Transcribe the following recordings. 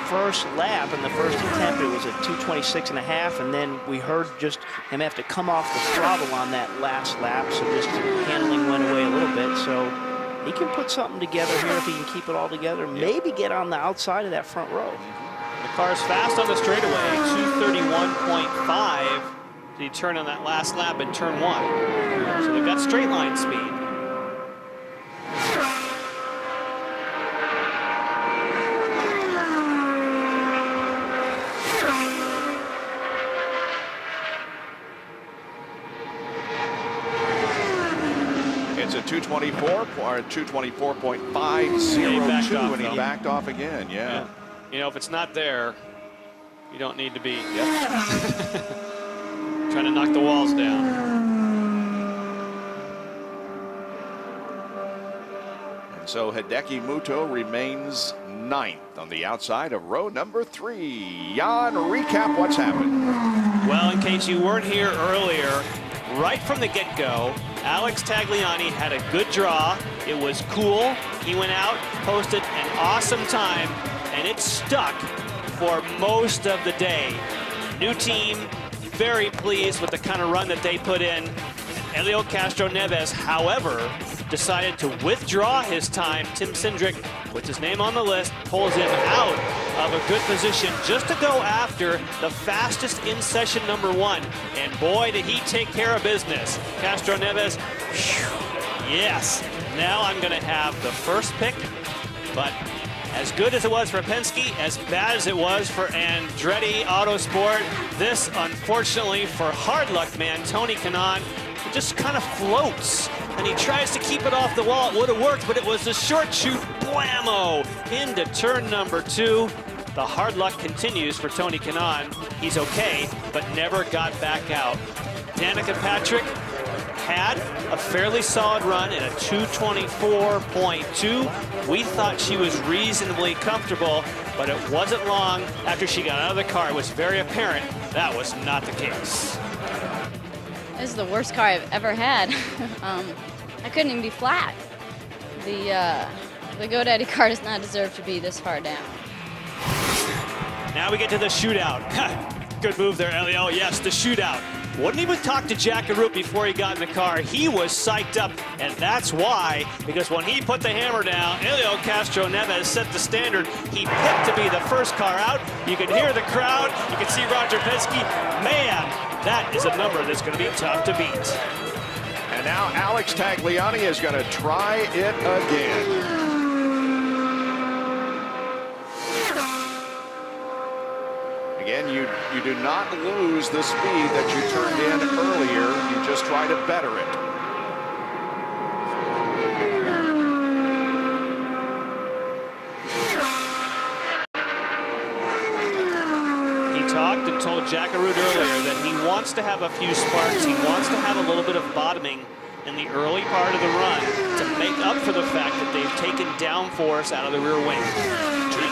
first lap, in the first attempt, it was at 2:26.5, and then we heard just him have to come off the throttle on that last lap, so just handling went away a little bit. So he can put something together here if he can keep it all together, maybe get on the outside of that front row. The car's fast on the straightaway, 231.5. Did he turn on that last lap in turn 1? So they've got straight line speed. It's a 224 or 224.502, and he backed off again. Yeah. You know, if it's not there, you don't need to be trying to knock the walls down. And so Hideki Muto remains 9th on the outside of row number 3. Jan, recap what's happened. Well, in case you weren't here earlier, right from the get-go, Alex Tagliani had a good draw. It was cool. He went out, posted an awesome time, and it stuck for most of the day. New team, very pleased with the kind of run that they put in. Elio Castro-Neves, however, decided to withdraw his time. Tim Cindric puts his name on the list, pulls him out of a good position just to go after the fastest in session number 1. And boy, did he take care of business. Castro-Neves, yes, now I'm going to have the first pick, but as good as it was for Penske, as bad as it was for Andretti Autosport, this, unfortunately, for hard luck man, Tony Kanaan, it just kind of floats. And he tries to keep it off the wall. It would have worked, but it was a short shoot, blammo, into turn number 2. The hard luck continues for Tony Kanaan. He's okay, but never got back out. Danica Patrick had a fairly solid run in a 224.2. We thought she was reasonably comfortable, but it wasn't long after she got out of the car. It was very apparent that was not the case. This is the worst car I've ever had. I couldn't even be flat. The GoDaddy car does not deserve to be this far down. Now we get to the shootout. Good move there, Elio. Yes, the shootout. Wouldn't even talk to Jack Arute before he got in the car. He was psyched up, and that's why, because when he put the hammer down, Elio Castro-Neves set the standard. He picked to be the first car out. You can hear the crowd. You can see Roger Penske. Man, that is a number that's going to be tough to beat. And now Alex Tagliani is going to try it again. Again, you do not lose the speed that you turned in earlier. You just try to better it. He talked and told Jack Arute earlier that he wants to have a few sparks. He wants to have a little bit of bottoming in the early part of the run to make up for the fact that they've taken downforce out of the rear wing.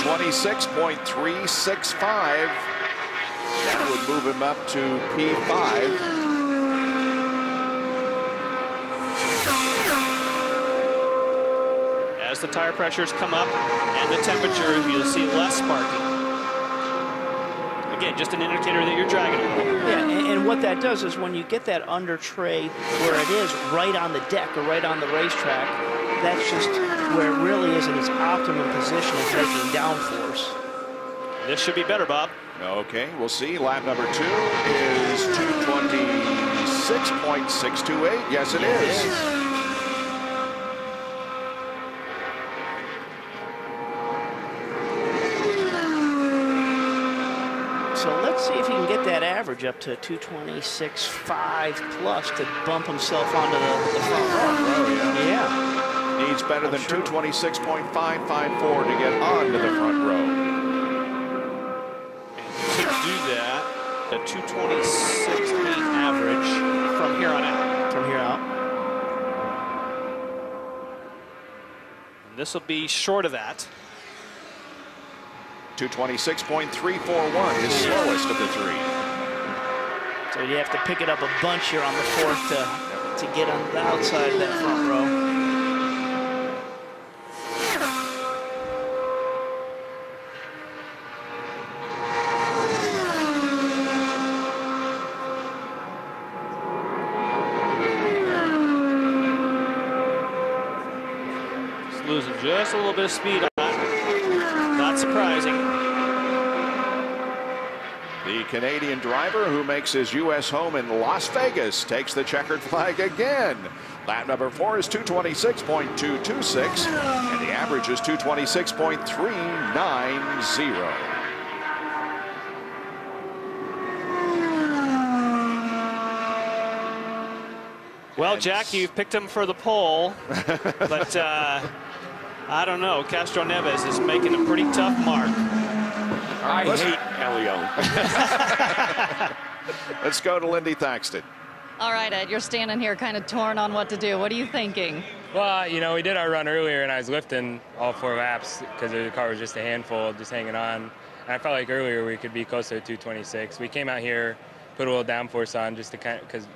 226.365. That would move him up to P5. As the tire pressures come up and the temperature, you'll see less sparking. Again, just an indicator that you're dragging it. Yeah, and what that does is when you get that under tray where it is right on the deck or right on the racetrack, that's just where it really is in its optimum position of taking downforce. This should be better, Bob. Okay, we'll see. Lap number 2 is 226.628. Yes, it is. So let's see if he can get that average up to 226.5 plus to bump himself onto the front row. Yeah. Needs better than 226.554 to get onto the front row. Do that, the 226.8 average from here on out. From here out. And this will be short of that. 226.341, his slowest of the 3. So you have to pick it up a bunch here on the 4th to get on the outside of that front row. losing just a little bit of speed on it. Not surprising. The Canadian driver who makes his U.S. home in Las Vegas takes the checkered flag again. Lap number 4 is 226.226, and the average is 226.390. Well, Jack, you've picked him for the pole, but I don't know. Castro Neves is making a pretty tough mark. I hate Elio. Let's go to Lindy Thaxton. All right, Ed, you're standing here kind of torn on what to do. What are you thinking? Well, you know, we did our run earlier, and I was lifting all 4 laps because the car was just a handful, just hanging on. And I felt like earlier we could be closer to 226. We came out here, put a little downforce on just to kind of, because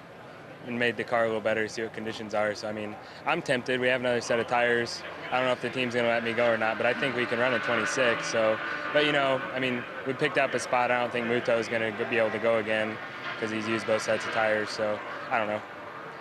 it made the car a little better, see what conditions are. So, I mean, I'm tempted. We have another set of tires. I don't know if the team's going to let me go or not, but I think we can run a 26. So, but, you know, I mean, we picked up a spot. I don't think Muto is going to be able to go again because he's used both sets of tires. So, I don't know.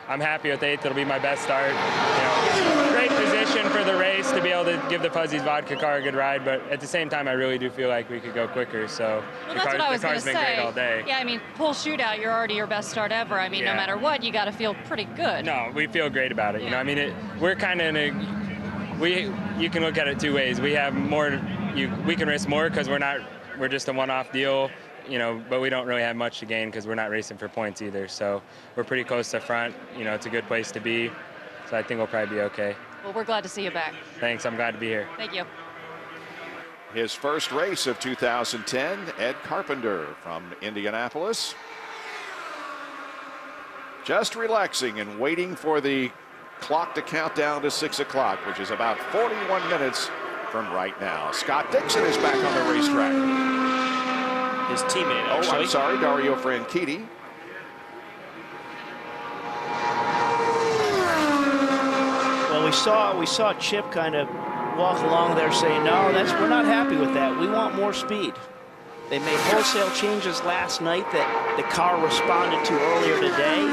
I'm happy with 8th. It'll be my best start. You know, great position for the race to be able to give the Fuzzy's vodka car a good ride, but at the same time, I really do feel like we could go quicker. So well, that's what I was going to say. The car's been great all day. Yeah, I mean, pole shootout, you're already your best start ever. I mean, no matter what, you got to feel pretty good. No, we feel great about it. Yeah. You know, I mean, we're kind of in a. You can look at it 2 ways. We have more. We can risk more because we're just a one-off deal. You know, but we don't really have much to gain because we're not racing for points either. So we're pretty close to front. You know, it's a good place to be. So I think we'll probably be okay. Well, we're glad to see you back. Thanks. I'm glad to be here. Thank you. His first race of 2010, Ed Carpenter from Indianapolis. Just relaxing and waiting for the clock to count down to 6 o'clock, which is about 41 minutes from right now. Scott Dixon is back on the racetrack. His teammate, actually. Oh, I'm sorry, Dario Franchitti. Well, we saw Chip kind of walk along there saying, no, we're not happy with that. We want more speed. They made wholesale changes last night that the car responded to earlier today.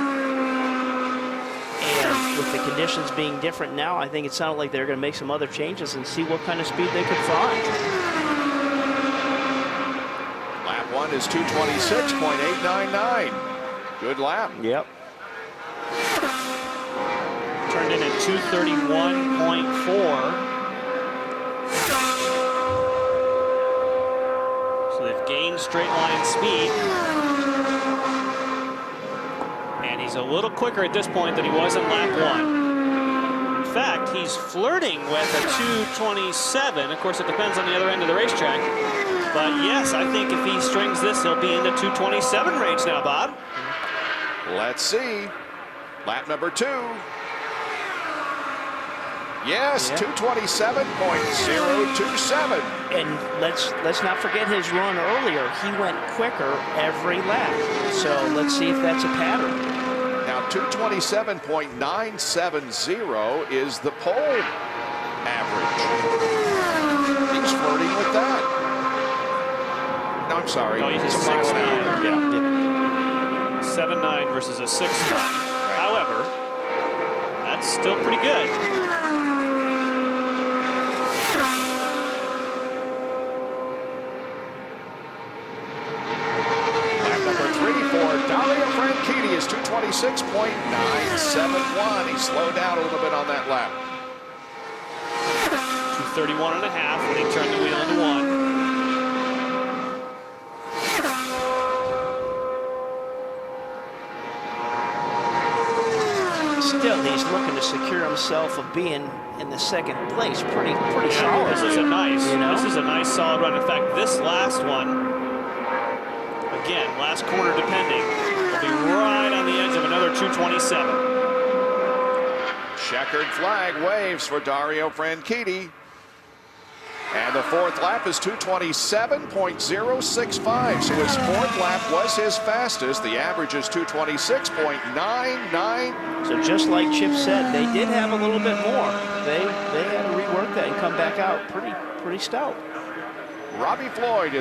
And with the conditions being different now, I think it sounded like they're going to make some other changes and see what kind of speed they could find. Lap 1 is 226.899. Good lap. Yep. Turned in at 231.4. So they've gained straight line speed. And he's a little quicker at this point than he was in lap 1. In fact, he's flirting with a 227. Of course, it depends on the other end of the racetrack. But yes, I think if he strings this, he'll be in the 227 range now, Bob. Let's see. Lap number 2. Yes, yeah. 227.027. And let's not forget his run earlier. He went quicker every lap. So let's see if that's a pattern. Now 227.970 is the pole average. He's flirting with that. No, I'm sorry. No, he's a 6.9. Yeah. 7.9 versus a 6.9. Right. However, that's still pretty good. Dario Franchitti is 226.971. He slowed down a little bit on that lap. 231.5 when he turned the wheel into 1. Still, he's looking to secure himself of being in the 2nd place. Pretty solid. This is a nice, this is a nice solid run. In fact, this last one, again, last corner depending, will be right on the edge of another 227. Checkered flag waves for Dario Franchitti. And the 4th lap is 227.065. So his 4th lap was his fastest. The average is 226.99. So just like Chip said, they did have a little bit more. They had to rework that and come back out pretty stout. Robbie Floyd